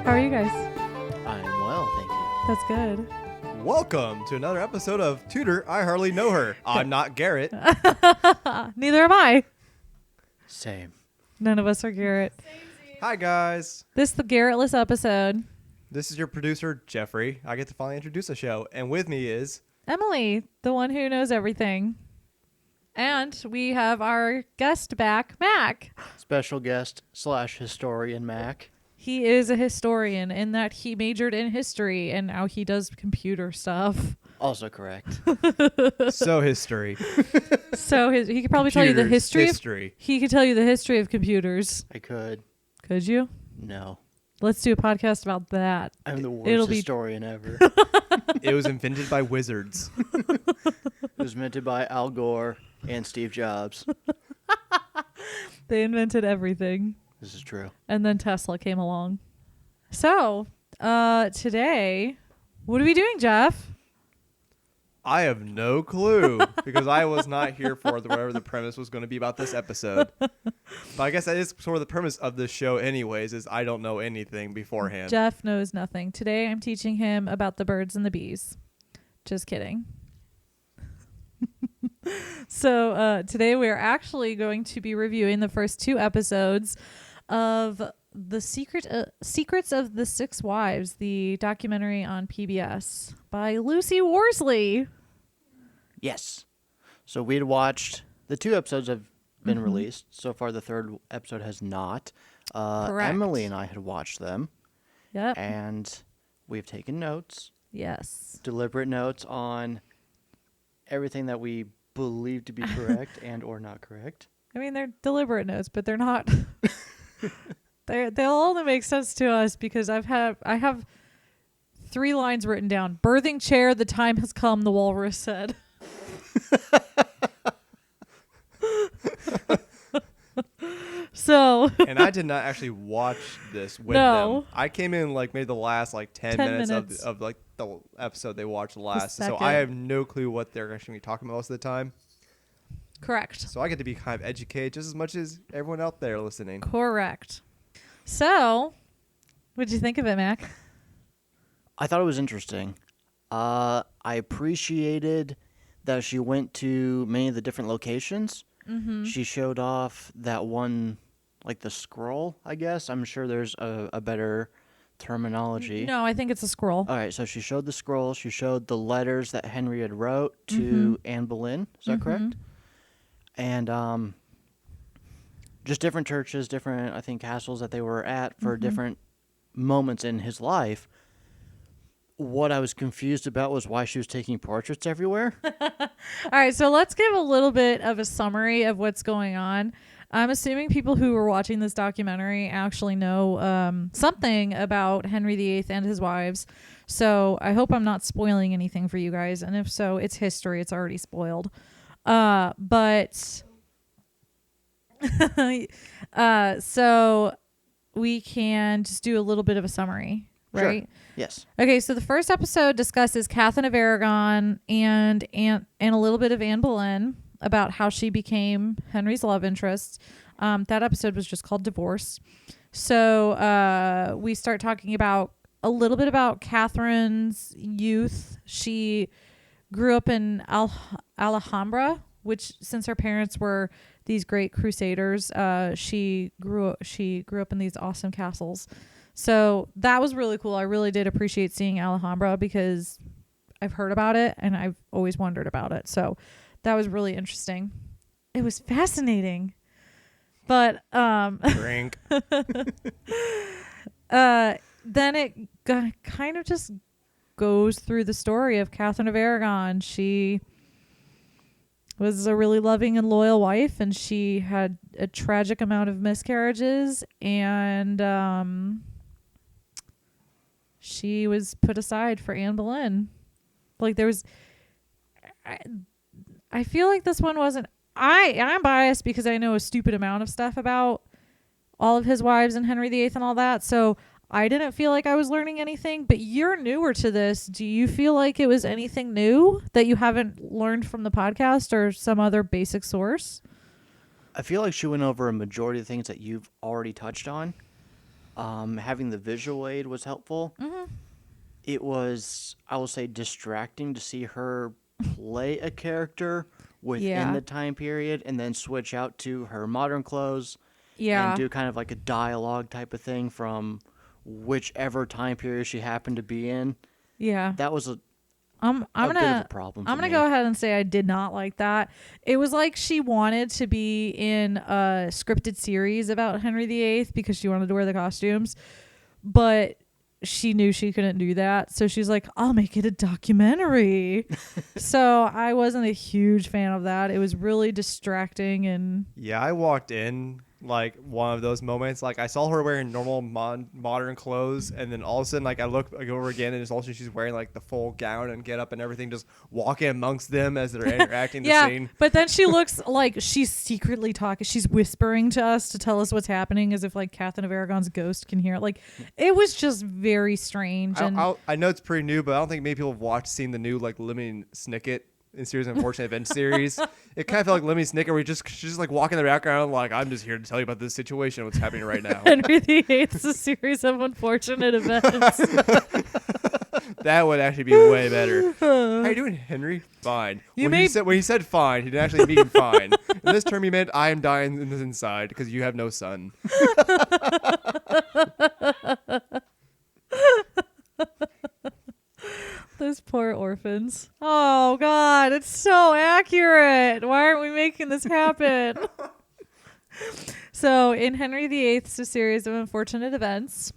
How are you guys? I'm well, thank you. That's good. Welcome to another episode of Tutor, I Hardly Know Her. I'm not Garrett. Neither am I. Same. None of us are Garrett. Hi, guys. This is the Garrettless episode. This is your producer, Jeffrey. I get to finally introduce the show. And with me is... Emily, the one who knows everything. And we have our guest back, Mac. Special guest / historian Mac. He is a historian in that he majored in history and now he does computer stuff. Also correct. So History. So he could probably tell you the history. He could tell you the history of computers. I could. Could you? No. Let's do a podcast about that. I'm the worst historian ever. It was invented by wizards. It was invented by Al Gore and Steve Jobs. They invented everything. This is true. And then Tesla came along. So, today, what are we doing, Jeff? I have no clue because I was not here for whatever the premise was going to be about this episode. But I guess that is sort of the premise of this show anyways, is I don't know anything beforehand. Jeff knows nothing. Today I'm teaching him about the birds and the bees. Just kidding. So today we're actually going to be reviewing the first 2 episodes of The Secrets of the Six Wives, the documentary on PBS by Lucy Worsley. Yes. So we'd watched, the 2 episodes have been released. So far the 3rd episode has not. Correct. Emily and I had watched them. Yep. And we've taken notes. Yes. Deliberate notes on everything that we believe to be correct and or not correct. I mean, they're deliberate notes, but they're not. They'll only make sense to us because I have 3 lines written down. Birthing chair, the time has come, the walrus said. So. And I did not actually watch this with them. I came in maybe the last 10 minutes of the episode they watched last. So I have no clue what they're actually going to be talking about most of the time. Correct. So I get to be kind of educated just as much as everyone out there listening. Correct. So, what'd you think of it, Mac? I thought it was interesting. I appreciated that she went to many of the different locations. Mm-hmm. She showed off that one, the scroll, I guess. I'm sure there's a better terminology. No, I think it's a scroll. All right, so she showed the scroll. She showed the letters that Henry had wrote to Anne Boleyn. Is that correct? And just different churches, different, I think, castles that they were at for different moments in his life. What I was confused about was why she was taking portraits everywhere. All right, so let's give a little bit of a summary of what's going on. I'm assuming people who were watching this documentary actually know something about Henry VIII and his wives. So I hope I'm not spoiling anything for you guys. And if so, it's history. It's already spoiled. But so we can just do a little bit of a summary, right? Sure. Yes. Okay, so the first episode discusses Catherine of Aragon and a little bit of Anne Boleyn about how she became Henry's love interest. That episode was just called Divorce. So we start talking about a little bit about Catherine's youth. She grew up in Alhambra, which since her parents were these great crusaders, she grew up in these awesome castles. So that was really cool. I really did appreciate seeing Alhambra because I've heard about it and I've always wondered about it. So that was really interesting. It was fascinating. But Drink. then it kind of just goes through the story of Catherine of Aragon. She was a really loving and loyal wife, and she had a tragic amount of miscarriages, and she was put aside for Anne Boleyn. I feel like this one wasn't. I'm biased because I know a stupid amount of stuff about all of his wives and Henry VIII and all that, so I didn't feel like I was learning anything, but you're newer to this. Do you feel like it was anything new that you haven't learned from the podcast or some other basic source? I feel like she went over a majority of things that you've already touched on. having the visual aid was helpful. Mm-hmm. It was, I will say, distracting to see her play a character within Yeah. the time period and then switch out to her modern clothes Yeah. and do kind of like a dialogue type of thing from whichever time period she happened to be in. Yeah. That was a I'm bit of gonna a problem. I'm for gonna me. go ahead and say I did not like that. It was like she wanted to be in a scripted series about Henry VIII because she wanted to wear the costumes, but she knew she couldn't do that, so she's like, I'll make it a documentary. So I wasn't a huge fan of that. It was really distracting and Yeah, I walked in like one of those moments. Like I saw her wearing normal modern clothes, and then all of a sudden, like I look over again, and it's also she's wearing like the full gown and get up and everything, just walking amongst them as they're interacting the yeah, scene. but then she looks like she's secretly talking. She's whispering to us to tell us what's happening, as if like Catherine of Aragon's ghost can hear it. Like it was just very strange. And I know it's pretty new, but I don't think many people have seen the new like Lemony Snicket in series of Unfortunate Events series. It kind of felt like Lemony Snicket, where she's just like walking in the background, like I'm just here to tell you about this situation, what's happening right now. Henry VIII is a series of unfortunate events. That would actually be way better. How you doing, Henry? Fine. You When he said fine, he didn't actually mean fine. In this term, he meant I am dying in the inside because you have no son. Those poor orphans. Oh God, it's so accurate. Why aren't we making this happen? So in Henry VIII, it's a series of unfortunate events.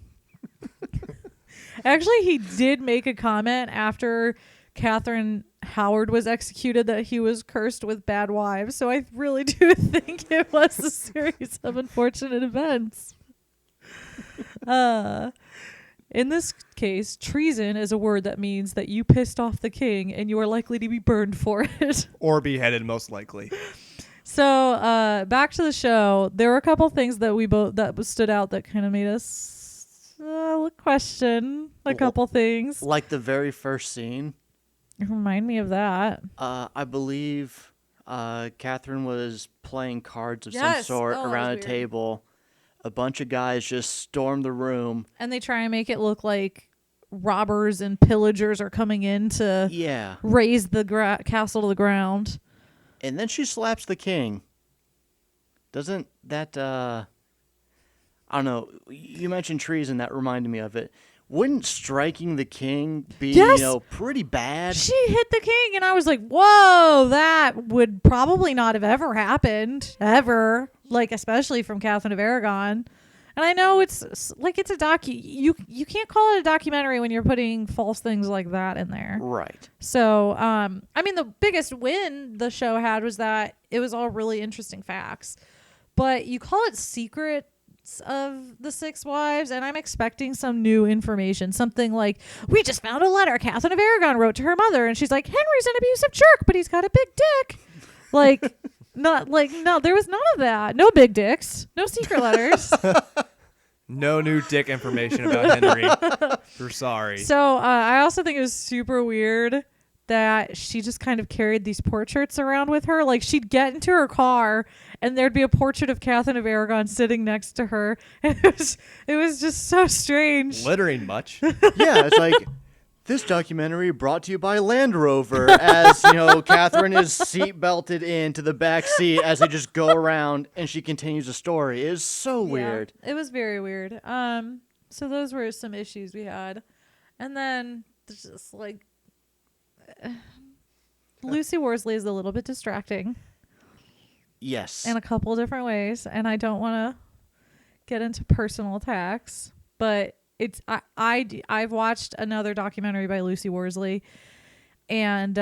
Actually, he did make a comment after Catherine Howard was executed that he was cursed with bad wives. So I really do think it was a series of unfortunate events. In this case, treason is a word that means that you pissed off the king and you are likely to be burned for it. Or beheaded, most likely. So back to the show. There were a couple things that stood out that kind of made us question a couple things. Like the very first scene. Remind me of that. I believe Catherine was playing cards of some Yes. sort Oh, that around a was weird. table. A bunch of guys just storm the room. And they try and make it look like robbers and pillagers are coming in to Yeah. raise the castle to the ground. And then she slaps the king. Doesn't that, I don't know, you mentioned treason, that reminded me of it. Wouldn't striking the king be, Yes! pretty bad? She hit the king, and I was like, whoa, that would probably not have ever happened, ever. Like, especially from Catherine of Aragon. And I know it's a you can't call it a documentary when you're putting false things like that in there. Right. So, I mean, the biggest win the show had was that it was all really interesting facts. But you call it Secrets of the Six Wives, and I'm expecting some new information. Something like, we just found a letter Catherine of Aragon wrote to her mother, and she's like, Henry's an abusive jerk, but he's got a big dick. Like, no, there was none of that. No big dicks. No secret letters. No new dick information about Henry. We're sorry. So I also think it was super weird that she just kind of carried these portraits around with her. Like, she'd get into her car and there'd be a portrait of Catherine of Aragon sitting next to her. And it was just so strange. Littering much. Yeah, it's like, this documentary brought to you by Land Rover, as, Catherine is seat belted into the back seat as they just go around and she continues the story. It is so weird. It was very weird. So those were some issues we had. And then there's just like Lucy Worsley is a little bit distracting Yes. in a couple different ways, and I don't want to get into personal attacks, but I've watched another documentary by Lucy Worsley, and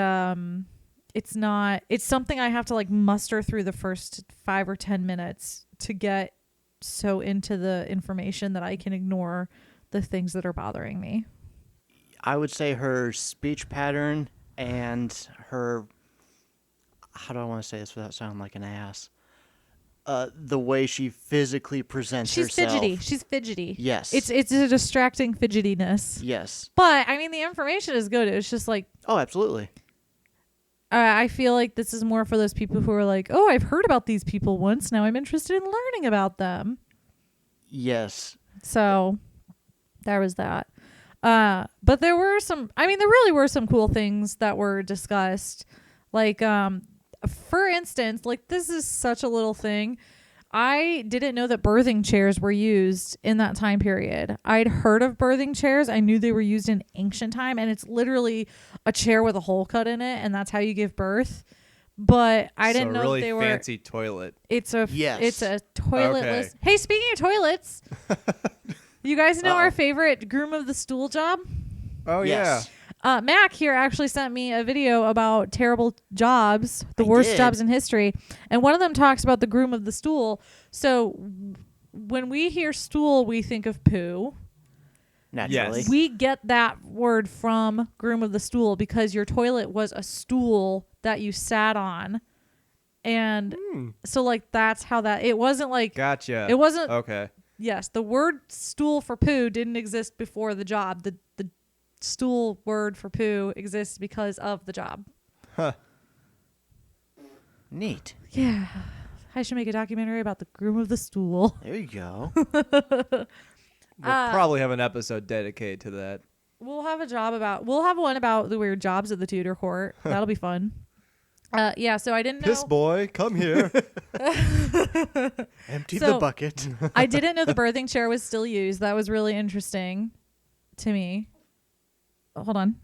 it's something I have to like muster through the first 5 or 10 minutes to get so into the information that I can ignore the things that are bothering me. I would say her speech pattern and her, how do I want to say this without sounding like an ass? The way she physically presents herself. She's fidgety. Yes. It's a distracting fidgetiness. Yes. But I mean, the information is good. It's just like, Oh, absolutely. I feel like this is more for those people who are like, oh, I've heard about these people once. Now I'm interested in learning about them. Yes. So there was that. But there were some, there really were some cool things that were discussed. Like, for instance, like this is such a little thing. I didn't know that birthing chairs were used in that time period. I'd heard of birthing chairs. I knew they were used in ancient time, and it's literally a chair with a hole cut in it, and that's how you give birth. But I didn't know really they were fancy toilet. It's a toiletless. Okay. Hey, speaking of toilets, you guys know our favorite groom of the stool job? Oh Yes. Mac here actually sent me a video about terrible jobs, the worst jobs in history. And one of them talks about the groom of the stool. So when we hear stool, we think of poo. Naturally. Yes. We get that word from groom of the stool because your toilet was a stool that you sat on. And so like that's how that, it wasn't like, Gotcha. it wasn't, Okay. yes, the word stool for poo didn't exist before the job. The stool word for poo exists because of the job. Huh. Neat. Yeah. I should make a documentary about the groom of the stool. There you go. We'll probably have an episode dedicated to that. We'll have one about the weird jobs at the Tudor court. That'll be fun. Yeah, so I didn't know. Piss boy, come here. Empty So- the bucket. I didn't know the birthing chair was still used. That was really interesting to me. Hold on.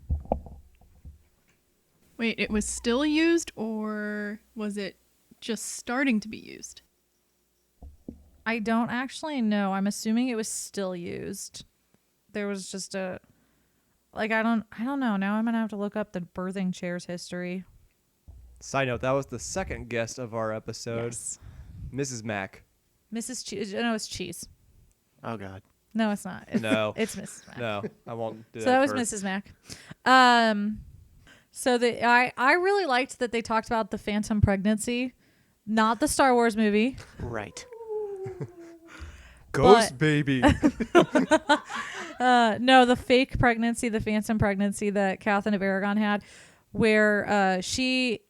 Wait, it was still used, or was it just starting to be used? I don't actually know. I'm assuming it was still used. There was just a I don't know. Now I'm going to have to look up the birthing chair's history. Side note, that was the second guest of our episode, Yes. Mrs. Mac. Mrs. Cheese. No, it's Cheese. Oh, God. No, it's not. It's, No. It's Mrs. Mac. No, I won't do So that. that was for- Mrs. Mac. So I really liked that they talked about the phantom pregnancy, not the Star Wars movie. Right. Ghost baby. No, the fake pregnancy, the phantom pregnancy that Catherine of Aragon had, where she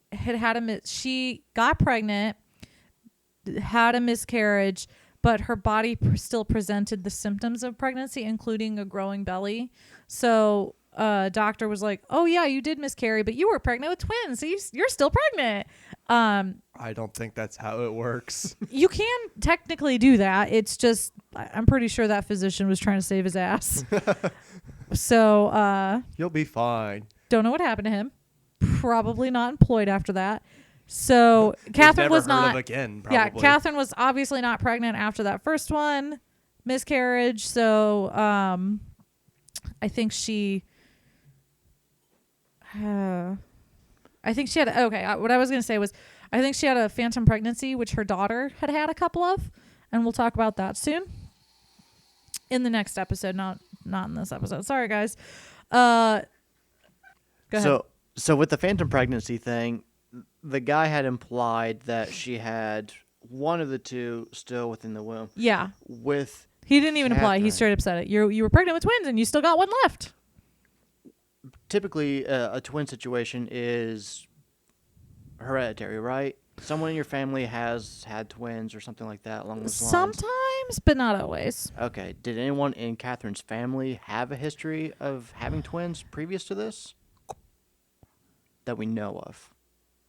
she got pregnant, had a miscarriage, but her body still presented the symptoms of pregnancy, including a growing belly. So doctor was like, oh yeah, you did miscarry, but you were pregnant with twins, so you're still pregnant. I don't think that's how it works. You can technically do that. It's just, I'm pretty sure that physician was trying to save his ass. So You'll be fine. don't know what happened to him. Probably not employed after that. So Catherine never was heard not. of again, Yeah, probably. Catherine was obviously not pregnant after that first one, miscarriage. So I think she. I think she had. Okay, what I was gonna say was, I think she had a phantom pregnancy, which her daughter had a couple of, and we'll talk about that soon. In the next episode, not in this episode. Sorry, guys. Go ahead. So with the phantom pregnancy thing, the guy had implied that she had one of the two still within the womb. Yeah. With He didn't even imply. He Catherine. straight up said it. You were pregnant with twins, and you still got one left. typically a twin situation is hereditary, right? Someone in your family has had twins or something like that along those lines. Sometimes, but not always. Okay. Did anyone in Catherine's family have a history of having twins previous to this that we know of?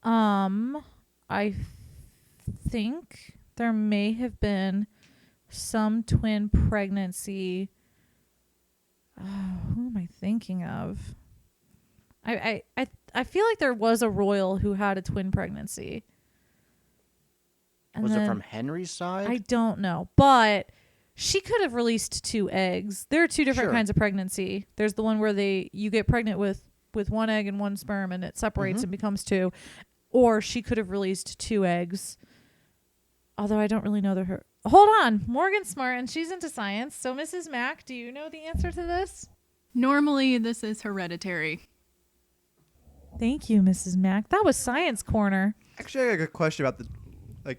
I think there may have been some twin pregnancy. Oh, who am I thinking of? I feel like there was a royal who had a twin pregnancy. And Was it then- from Henry's side? I don't know, but she could have released 2 eggs. There are 2 different Sure. kinds of pregnancy. There's the one where you get pregnant with 1 egg and 1 sperm, and it separates and becomes 2. Or she could have released 2 eggs. Although I don't really know her. Hold on, Morgan's smart and she's into science. So Mrs. Mack, do you know the answer to this? Normally, this is hereditary. Thank you, Mrs. Mack. That was Science Corner. Actually, I got a question about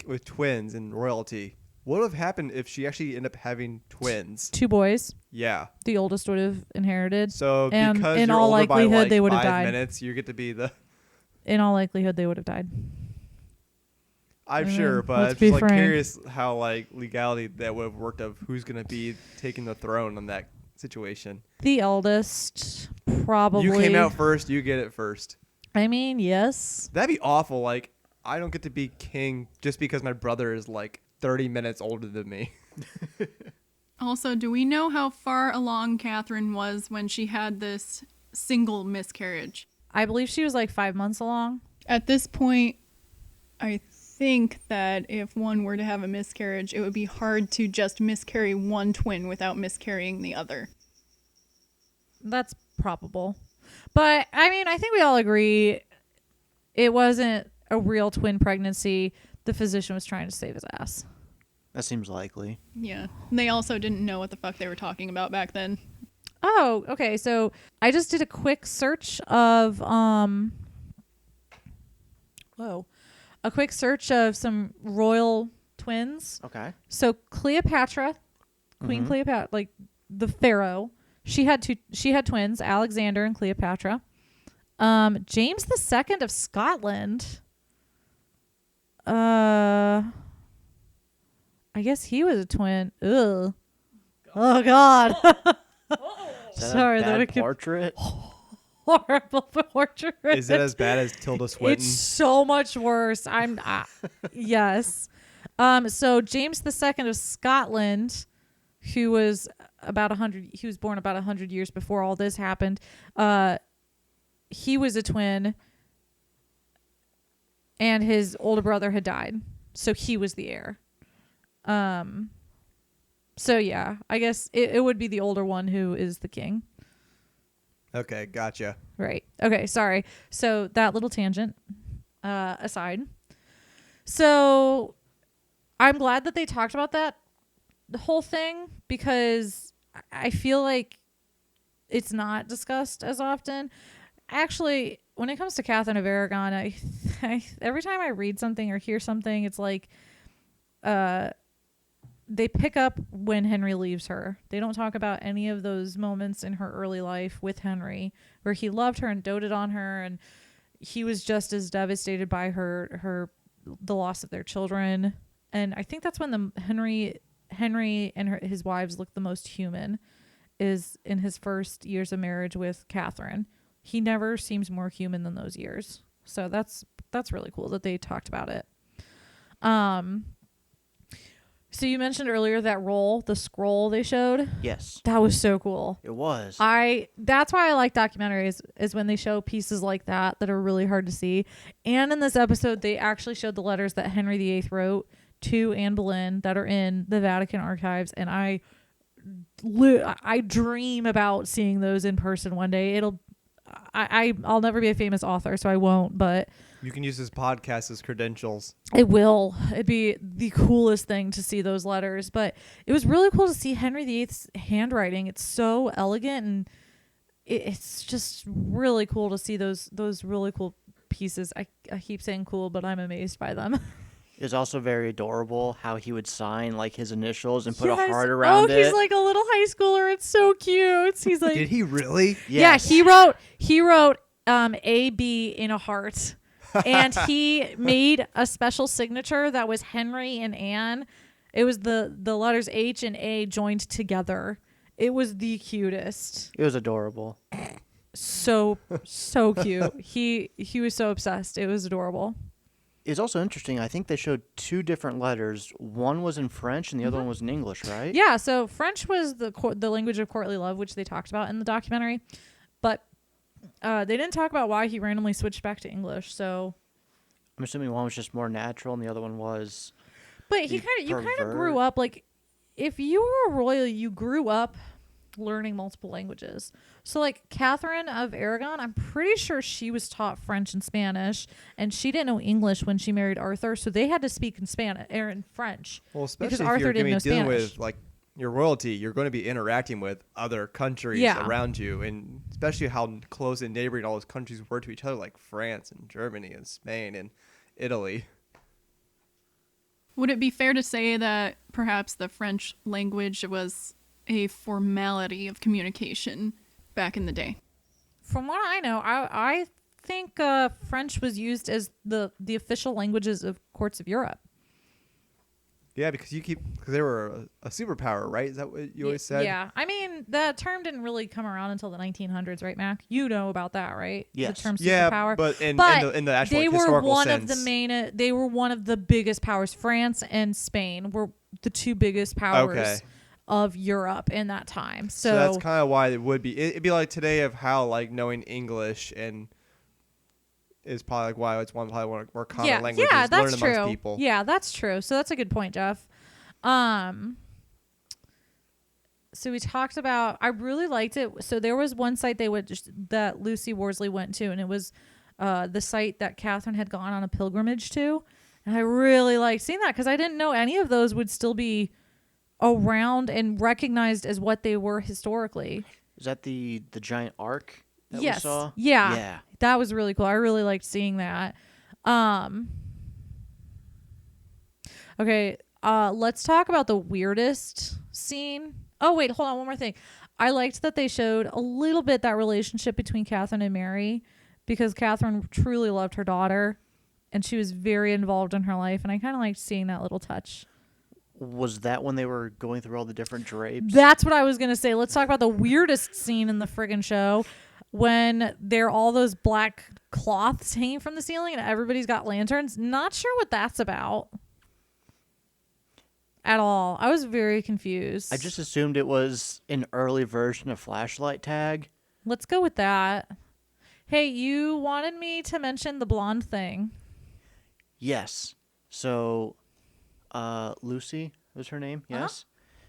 with twins and royalty. What would have happened if she actually ended up having twins? 2 boys. Yeah. The oldest would have inherited. So And because in you're all older by likelihood, like they would have 5 died. minutes, you get to be the. In all likelihood, they would have died. I'm sure, but let's I'm be just like frank. curious how like legality that would have worked of who's gonna be taking the throne in that situation. The eldest, probably. You came out first, you get it first. I mean, yes. That'd be awful. Like I don't get to be king just because my brother is like 30 minutes older than me. Also, do we know how far along Catherine was when she had this single miscarriage? I believe she was like 5 months along. At this point, I think that if one were to have a miscarriage, it would be hard to just miscarry one twin without miscarrying the other. That's probable. But, I mean, I think we all agree it wasn't a real twin pregnancy. The physician was trying to save his ass. That seems likely. Yeah. They also didn't know what the fuck they were talking about back then. Oh, okay. So I just did a quick search of a quick search of some royal twins. Okay. So Cleopatra, Queen Cleopatra, like the pharaoh, she had twins, Alexander and Cleopatra. James II of Scotland. I guess he was a twin. Ugh. Oh God. Is that Sorry, a that bad I could- portrait? Horrible portrait. Is it as bad as Tilda Swinton? It's so much worse. Yes. So James II of Scotland, who was about 100, he was born about 100 years before all this happened. He was a twin, and his older brother had died, so he was the heir. So yeah, I guess it would be the older one who is the king. Okay, gotcha. Right. Okay, sorry. So that little tangent aside. So I'm glad that they talked about that, the whole thing, because I feel like it's not discussed as often. Actually, when it comes to Catherine of Aragon, I every time I read something or hear something, it's like they pick up when Henry leaves her. They don't talk about any of those moments in her early life with Henry where he loved her and doted on her, and he was just as devastated by the loss of their children. And I think that's when the Henry and his wives look the most human, is in his first years of marriage with Catherine. He never seems more human than those years. So that's really cool that they talked about it. So you mentioned earlier that the scroll they showed. Yes. That was so cool. It was. That's why I like documentaries, is when they show pieces like that are really hard to see. And in this episode, they actually showed the letters that Henry VIII wrote to Anne Boleyn that are in the Vatican archives, and I dream about seeing those in person one day. I'll never be a famous author, so I won't, but You can use this podcast as credentials. it'd be the coolest thing to see those letters. But it was really cool to see Henry VIII's handwriting. It's so elegant, and it's just really cool to see those really cool pieces. I keep saying cool, but I'm amazed by them. It's also very adorable how he would sign like his initials and put a Yes. heart around it. He's like a little high schooler. It's so cute. He's like, Did he really? Yes. Yeah, he wrote AB in a heart. And he made a special signature that was Henry and Anne. It was the letters H and A joined together. It was the cutest. It was adorable. So cute. He was so obsessed. It was adorable. It's also interesting. I think they showed two different letters. One was in French and the other one was in English, right? Yeah, so French was the language of courtly love, which they talked about in the documentary. But they didn't talk about why he randomly switched back to English. So I'm assuming one was just more natural and the other one was. But you kind of grew up, like, if you were a royal, you grew up learning multiple languages. So like Catherine of Aragon, I'm pretty sure she was taught French and Spanish, and she didn't know English when she married Arthur, so they had to speak in Spanish or in French. Well, especially because if Arthur you're didn't going to know be dealing Spanish. with like your royalty, you're going to be interacting with other countries around you, and especially how close and neighboring all those countries were to each other, like France and Germany and Spain and Italy. Would it be fair to say that perhaps the French language was a formality of communication back in the day? From what I know, I think French was used as the official languages of courts of Europe. Yeah, because they were a superpower, right? Is that what you always said? Yeah. I mean, the term didn't really come around until the 1900s, right, Mac? You know about that, right? Yes. The term Yeah, superpower. but in the actual they like, were historical one sense. of the main. They were one of the biggest powers. France and Spain were the two biggest powers of Europe in that time. So that's kind of why it would be. It'd be like today of how like knowing English and is probably like why it's probably one of more common languages yeah, that's learned true. amongst people. Yeah, that's true. So that's a good point, Jeff. So we talked about. I really liked it. So there was one site that Lucy Worsley went to, and it was the site that Catherine had gone on a pilgrimage to, and I really liked seeing that because I didn't know any of those would still be around and recognized as what they were historically. Is that the giant ark that Yes. we saw? Yeah. That was really cool. I really liked seeing that. Okay, let's talk about the weirdest scene. Oh, wait, hold on. One more thing. I liked that they showed a little bit that relationship between Catherine and Mary because Catherine truly loved her daughter and she was very involved in her life. And I kind of liked seeing that little touch. Was that when they were going through all the different drapes? That's what I was going to say. Let's talk about the weirdest scene in the friggin' show when there are all those black cloths hanging from the ceiling and everybody's got lanterns. Not sure what that's about at all. I was very confused. I just assumed it was an early version of flashlight tag. Let's go with that. Hey, you wanted me to mention the blonde thing. Yes. So, Lucy was her name. Yes.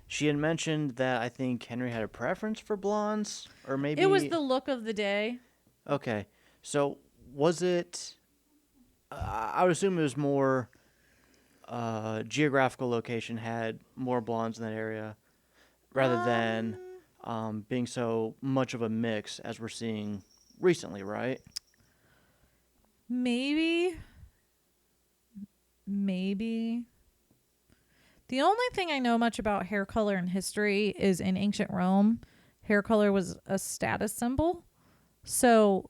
She had mentioned that I think Henry had a preference for blondes, or maybe It was the look of the day. Okay. So was it? I would assume it was more. Geographical location had more blondes in that area, rather than being so much of a mix as we're seeing recently, right? Maybe. The only thing I know much about hair color in history is in ancient Rome, hair color was a status symbol. So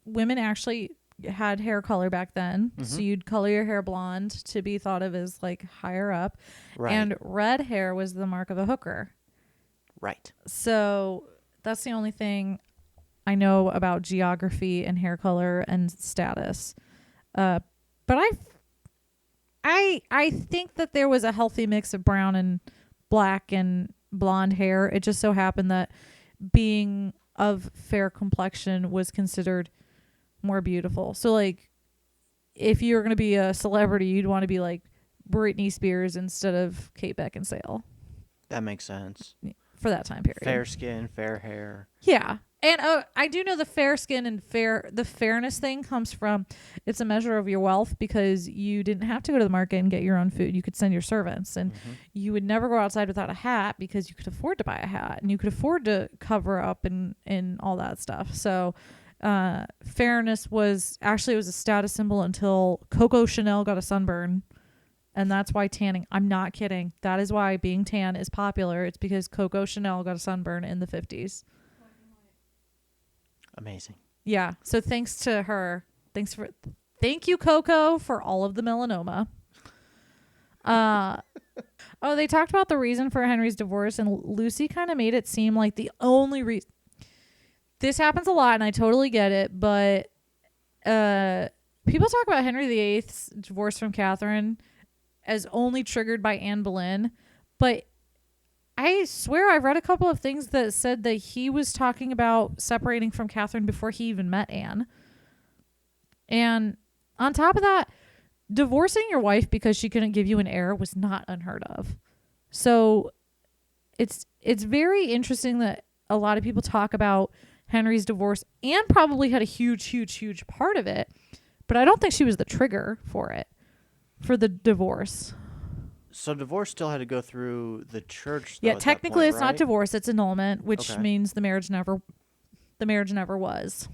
women actually had hair color back then. Mm-hmm. So you'd color your hair blonde to be thought of as like higher up. Right. And red hair was the mark of a hooker. Right. So that's the only thing I know about geography and hair color and status. But I think that there was a healthy mix of brown and black and blonde hair. It just so happened that being of fair complexion was considered more beautiful. So like if you're going to be a celebrity, you'd want to be like Britney Spears instead of Kate Beckinsale That makes sense. for that time period. Fair skin, fair hair. Yeah. And I do know the fair skin and the fairness thing comes from, it's a measure of your wealth because you didn't have to go to the market and get your own food. You could send your servants and you would never go outside without a hat because you could afford to buy a hat and you could afford to cover up and all that stuff. So fairness was a status symbol until Coco Chanel got a sunburn. And that's why tanning, I'm not kidding. That is why being tan is popular. It's because Coco Chanel got a sunburn in the 50s. Amazing. Yeah. So thanks to her. Thank you, Coco, for all of the melanoma. They talked about the reason for Henry's divorce, and Lucy kind of made it seem like the only reason. This happens a lot, and I totally get it, but people talk about Henry VIII's divorce from Catherine as only triggered by Anne Boleyn, but I swear I've read a couple of things that said that he was talking about separating from Catherine before he even met Anne. And on top of that, divorcing your wife because she couldn't give you an heir was not unheard of. So it's very interesting that a lot of people talk about Henry's divorce. Anne probably had a huge part of it, but I don't think she was the trigger for the divorce. So divorce still had to go through the church. Yeah, at that technically point, it's not right? divorce, it's annulment, which Okay. means the marriage never was.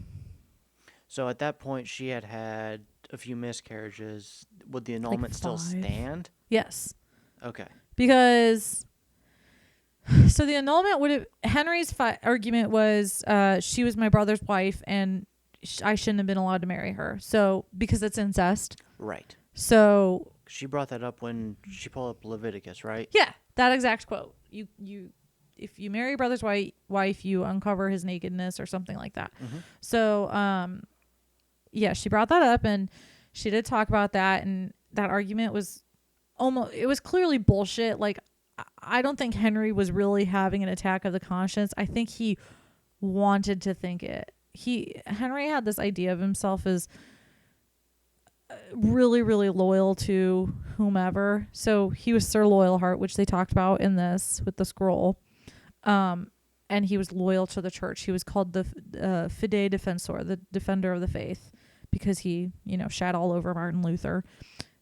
So at that point, she had a few miscarriages. Would the annulment still 5. stand? Yes. Okay. Because so the annulment Henry's argument was she was my brother's wife and I shouldn't have been allowed to marry her. So because it's incest. Right. So She brought that up when she pulled up Leviticus, right? yeah, that exact quote. You if you marry your brother's wife, you uncover his nakedness or something like that. Mm-hmm. So yeah, she brought that up and she did talk about that, and that argument was it was clearly bullshit. Like, I don't think Henry was really having an attack of the conscience. I think he wanted to think it. Henry had this idea of himself as really, really loyal to whomever. So he was Sir Loyalheart, which they talked about in this with the scroll. And he was loyal to the church. He was called the Fide Defensor, the defender of the faith, because he, shat all over Martin Luther.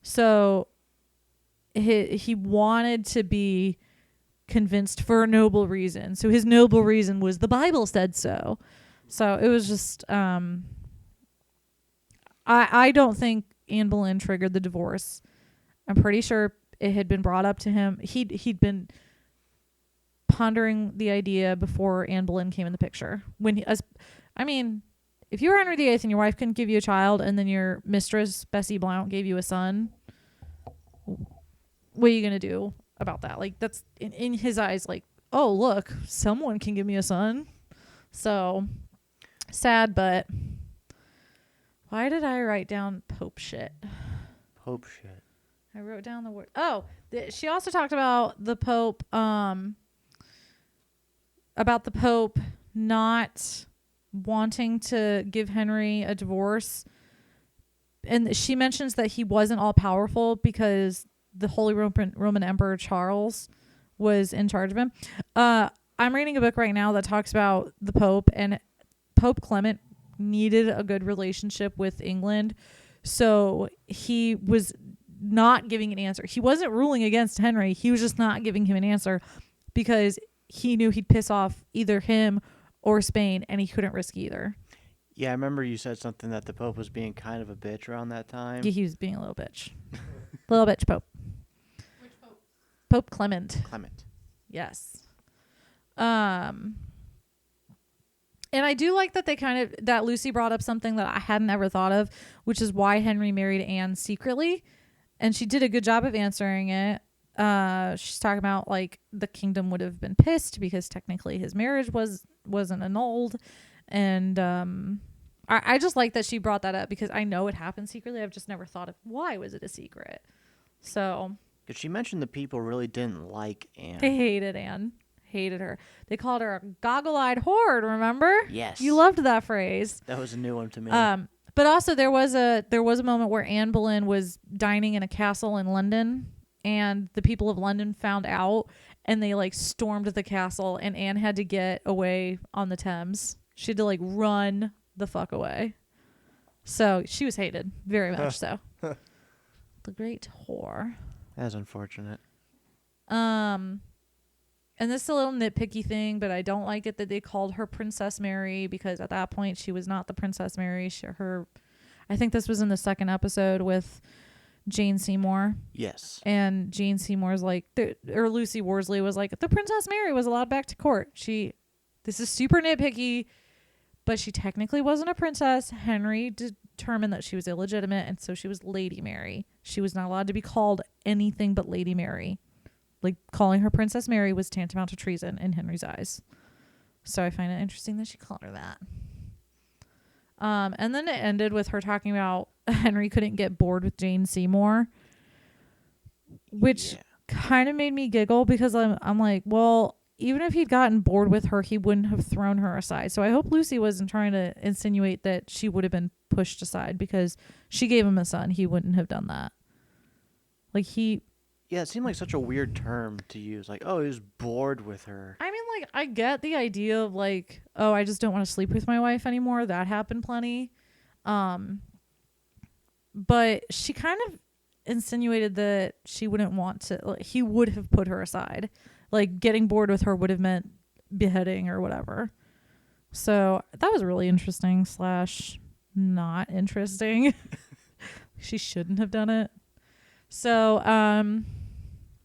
So he wanted to be convinced for a noble reason. So his noble reason was the Bible said so. So it was just I don't think Anne Boleyn triggered the divorce. I'm pretty sure it had been brought up to him. He'd been pondering the idea before Anne Boleyn came in the picture. If you were Henry VIII and your wife couldn't give you a child, and then your mistress Bessie Blount gave you a son, what are you gonna do about that? Like, that's in his eyes, like, oh look, someone can give me a son. So sad, but why did I write down Pope shit? Pope shit. I wrote down the word. Oh, she also talked about the Pope. About the Pope not wanting to give Henry a divorce, and she mentions that he wasn't all powerful because the Holy Roman Emperor Charles was in charge of him. I'm reading a book right now that talks about the Pope, and Pope Clement needed a good relationship with England, so he was not giving an answer. He wasn't ruling against Henry. He was just not giving him an answer because he knew he'd piss off either him or Spain, and he couldn't risk either. Yeah, I remember you said something that the Pope was being kind of a bitch around that time. Yeah, he was being a little bitch. Little bitch Pope. Which Pope? Pope Clement. Clement. Yes. And I do like that that Lucy brought up something that I hadn't ever thought of, which is why Henry married Anne secretly. And she did a good job of answering it. She's talking about, like, the kingdom would have been pissed because technically his marriage wasn't annulled. And I just like that she brought that up because I know it happened secretly. I've just never thought of why was it a secret. So, because she mentioned the people really didn't like Anne. they hated Anne. Hated her. They called her a goggle-eyed whore, remember? Yes. You loved that phrase. That was a new one to me. But also there was a moment where Anne Boleyn was dining in a castle in London, and the people of London found out, and they, like, stormed the castle, and Anne had to get away on the Thames. She had to, like, run the fuck away. So she was hated, very much so. The great whore. That's unfortunate. And this is a little nitpicky thing, but I don't like it that they called her Princess Mary, because at that point she was not the Princess Mary. I think this was in the second episode with Jane Seymour. Yes. And Jane Seymour's like, or Lucy Worsley was like, the Princess Mary was allowed back to court. This is super nitpicky, but she technically wasn't a princess. Henry determined that she was illegitimate, and so she was Lady Mary. She was not allowed to be called anything but Lady Mary. Like, calling her Princess Mary was tantamount to treason in Henry's eyes. So I find it interesting that she called her that. And then it ended with her talking about Henry couldn't get bored with Jane Seymour, which kind of made me giggle because I'm like, well, even if he'd gotten bored with her, he wouldn't have thrown her aside. So I hope Lucy wasn't trying to insinuate that she would have been pushed aside because she gave him a son. He wouldn't have done that. Like, yeah, it seemed like such a weird term to use. Like, oh, he was bored with her. I mean, like, I get the idea of, like, oh, I just don't want to sleep with my wife anymore. That happened plenty. But she kind of insinuated that she wouldn't want to, like, he would have put her aside. Like, getting bored with her would have meant beheading or whatever. So that was really interesting / not interesting. She shouldn't have done it. So,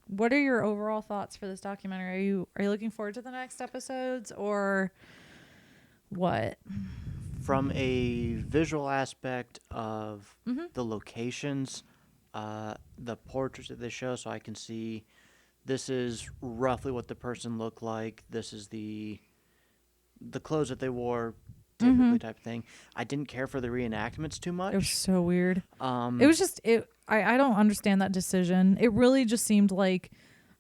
what are your overall thoughts for this documentary? Are you looking forward to the next episodes, or what? From a visual aspect of the locations, the portraits that they show, so I can see this is roughly what the person looked like. This is the clothes that they wore, typically type of thing. I didn't care for the reenactments too much. It was so weird. It was just I don't understand that decision. It really just seemed like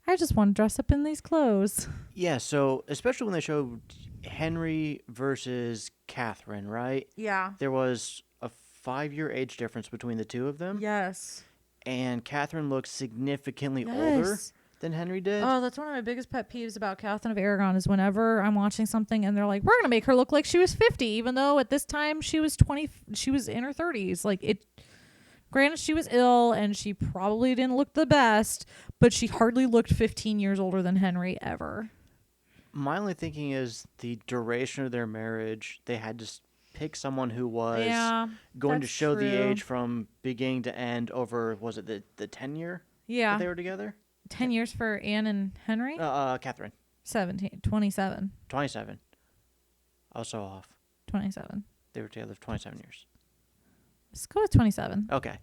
I just want to dress up in these clothes. Yeah, so especially when they showed Henry versus Catherine, right? Yeah. There was a 5-year age difference between the two of them. Yes. And Catherine looked significantly older than Henry did. Oh, that's one of my biggest pet peeves about Catherine of Aragon is whenever I'm watching something and they're like, we're going to make her look like she was 50, even though at this time she was 20, she was in her 30s. Like granted, she was ill and she probably didn't look the best, but she hardly looked 15 years older than Henry ever. My only thinking is the duration of their marriage, they had to pick someone who was going to show the age from beginning to end over, was it the 10 year that they were together? 10 years for Anne and Henry? Catherine. 27. 27. I was so off. 27. They were together for 27 years. Let's go with 27. Okay.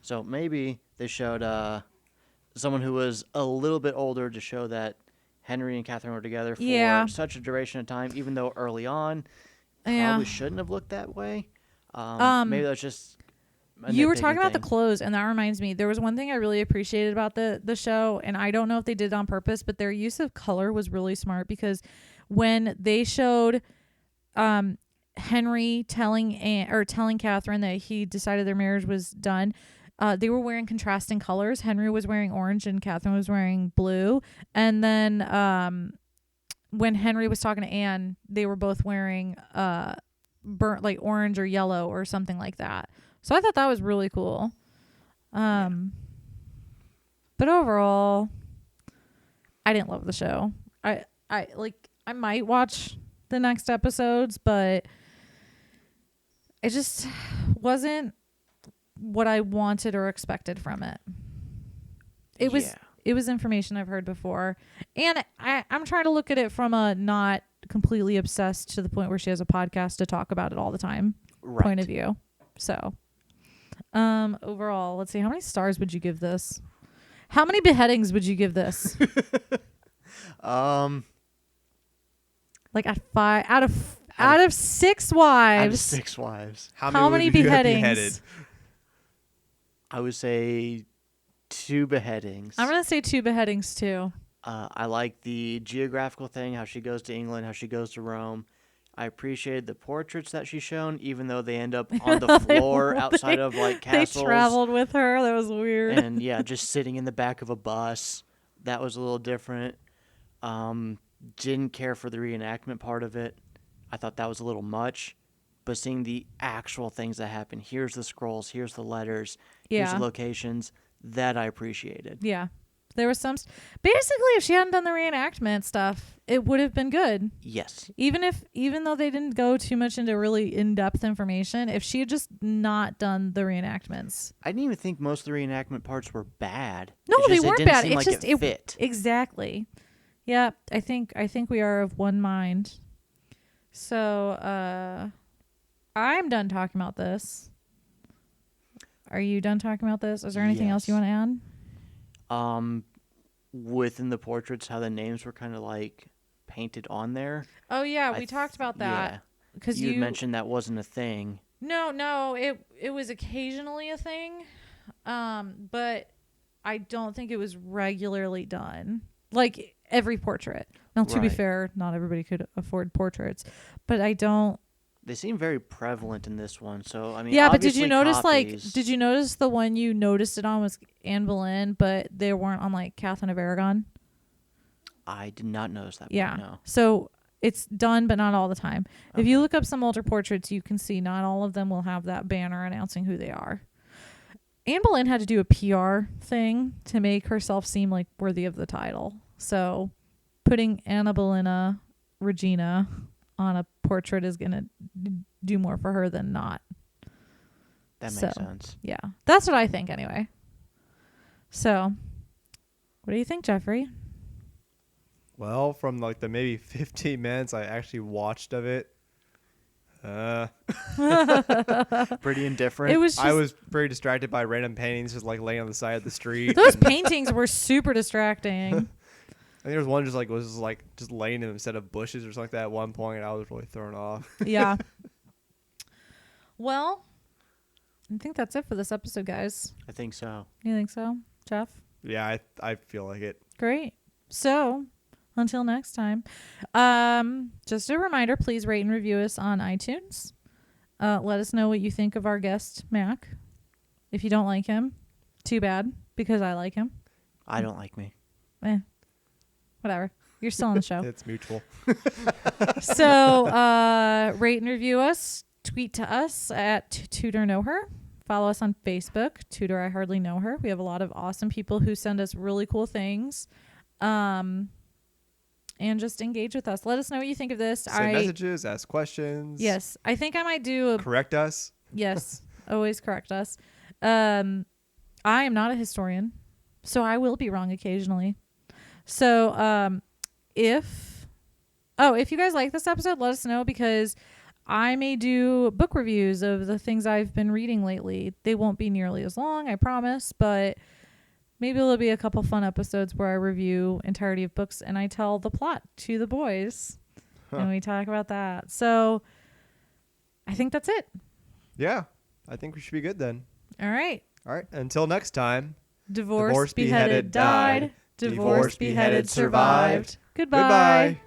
So maybe they showed someone who was a little bit older to show that Henry and Catherine were together for such a duration of time, even though early on probably shouldn't have looked that way. Maybe that's just you were talking about the clothes, and that reminds me. There was one thing I really appreciated about the show, and I don't know if they did it on purpose, but their use of color was really smart because when they showed Henry telling Catherine that he decided their marriage was done, they were wearing contrasting colors. Henry was wearing orange and Catherine was wearing blue. And then when Henry was talking to Anne, they were both wearing burnt like orange or yellow or something like that. So I thought that was really cool. But overall, I didn't love the show. I might watch the next episodes, but it just wasn't what I wanted or expected from it. It was information I've heard before, and I'm trying to look at it from a not completely obsessed to the point where she has a podcast to talk about it all the time point of view. So overall, let's see, how many stars would you give this? How many beheadings would you give this? Like at 5 out of 6 wives. Out of 6 wives. How many beheadings? Beheaded? I would say 2 beheadings. I'm gonna say 2 beheadings too. I like the geographical thing, how she goes to England, how she goes to Rome. I appreciated the portraits that she's shown, even though they end up on the floor outside of like castles. They traveled with her. That was weird. And just sitting in the back of a bus. That was a little different. Didn't care for the reenactment part of it. I thought that was a little much. But seeing the actual things that happen, here's the scrolls, here's the letters, here's the locations, that I appreciated. Yeah. There was some... Basically, if she hadn't done the reenactment stuff, it would have been good. Yes. Even though they didn't go too much into really in-depth information, if she had just not done the reenactments... I didn't even think most of the reenactment parts were bad. No, they weren't bad. It just it fit. Exactly. Yeah, I think we are of one mind. So, I'm done talking about this. Are you done talking about this? Is there anything else you want to add? Within the portraits, how the names were kind of like painted on there. Oh yeah, we talked about that. Because you mentioned that wasn't a thing. No, it was occasionally a thing, but I don't think it was regularly done. Like every portrait. Now, to be fair, not everybody could afford portraits, but I don't. They seem very prevalent in this one, so I mean. Yeah, but did you notice did you notice the one you noticed it on was Anne Boleyn, but they weren't on like Catherine of Aragon? I did not notice that. Yeah, part, no. So it's done, but not all the time. Okay. If you look up some older portraits, you can see not all of them will have that banner announcing who they are. Anne Boleyn had to do a PR thing to make herself seem like worthy of the title. So putting Anna Bolena Regina on a portrait is going to do more for her than not. That makes sense. Yeah. That's what I think anyway. So, what do you think, Jeffrey? Well, from like the maybe 15 minutes I actually watched of it, I Pretty indifferent. It was. Just, I was very distracted by random paintings just like laying on the side of the street. those paintings were super distracting. I think there was one just laying in instead of bushes or something like that at one point, and I was really thrown off. Yeah. Well, I think that's it for this episode, guys. I think so. You think so, Jeff? Yeah, I feel like it. Great. So, until next time, just a reminder, please rate and review us on iTunes. Let us know what you think of our guest, Mac. If you don't like him, too bad, because I like him. I don't like me. Whatever. You're still on the show. It's mutual. So, rate and review us. Tweet to us at Tudor Know Her. Follow us on Facebook, Tudor I Hardly Know Her. We have a lot of awesome people who send us really cool things. And just engage with us. Let us know what you think of this. Send messages, ask questions. Yes. I think I might do Correct us. Yes. Always correct us. I am not a historian, so I will be wrong occasionally. So if you guys like this episode, let us know, because I may do book reviews of the things I've been reading lately. They won't be nearly as long, I promise, but maybe there'll be a couple fun episodes where I review entirety of books and I tell the plot to the boys and we talk about that. So I think that's it. Yeah, I think we should be good then. All right. All right. Until next time. Divorced, beheaded, died. Divorced, beheaded, survived. Goodbye. Goodbye.